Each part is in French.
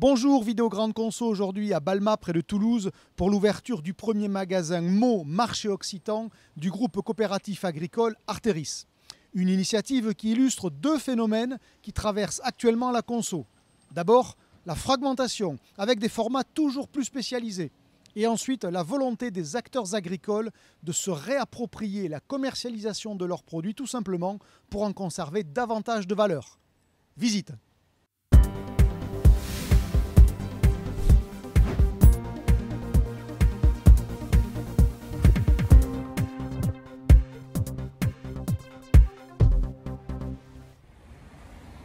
Bonjour, Vidéo Grande Conso aujourd'hui à Balma près de Toulouse pour l'ouverture du premier magasin Meaux Marché Occitan du groupe coopératif agricole Artéris. Une initiative qui illustre deux phénomènes qui traversent actuellement la conso. D'abord, la fragmentation avec des formats toujours plus spécialisés. Et ensuite, la volonté des acteurs agricoles de se réapproprier la commercialisation de leurs produits tout simplement pour en conserver davantage de valeur. Visite.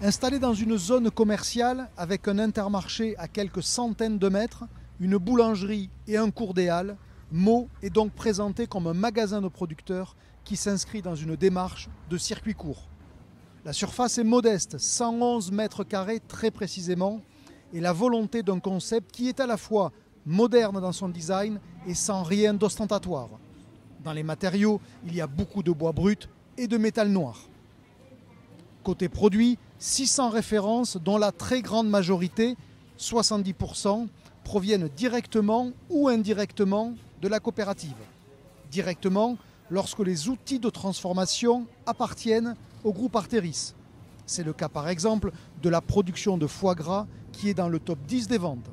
Installé dans une zone commerciale avec un intermarché à quelques centaines de mètres, une boulangerie et un cours des Halles, Meaux est donc présenté comme un magasin de producteurs qui s'inscrit dans une démarche de circuit court. La surface est modeste, 111 mètres carrés très précisément, et la volonté d'un concept qui est à la fois moderne dans son design et sans rien d'ostentatoire. Dans les matériaux, il y a beaucoup de bois brut et de métal noir. Côté produit, 600 références dont la très grande majorité, 70%, proviennent directement ou indirectement de la coopérative. Directement lorsque les outils de transformation appartiennent au groupe Artéris. C'est le cas par exemple de la production de foie gras qui est dans le top 10 des ventes.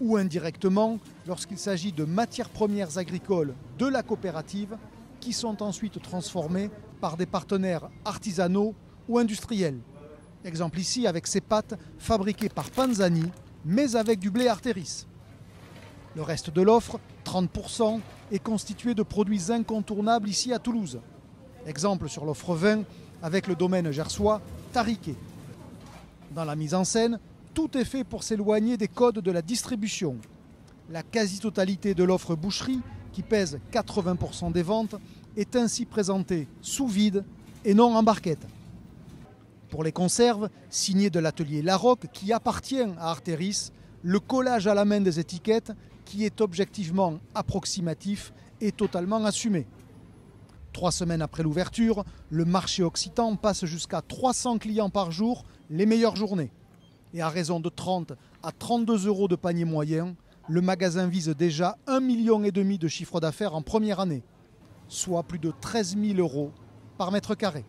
Ou indirectement lorsqu'il s'agit de matières premières agricoles de la coopérative qui sont ensuite transformées par des partenaires artisanaux ou industriels. Exemple ici avec ces pâtes fabriquées par Panzani, mais avec du blé Artéris. Le reste de l'offre, 30%, est constitué de produits incontournables ici à Toulouse. Exemple sur l'offre vin avec le domaine gersois Tariquet. Dans la mise en scène, tout est fait pour s'éloigner des codes de la distribution. La quasi-totalité de l'offre boucherie, qui pèse 80% des ventes, est ainsi présentée sous vide et non en barquette. Pour les conserves, signées de l'atelier Larocque qui appartient à Artéris, le collage à la main des étiquettes, qui est objectivement approximatif, est totalement assumé. 3 semaines après l'ouverture, le marché occitan passe jusqu'à 300 clients par jour les meilleures journées. Et à raison de 30 à 32 euros de panier moyen, le magasin vise déjà 1,5 million de chiffre d'affaires en première année, soit plus de 13 000 euros par mètre carré.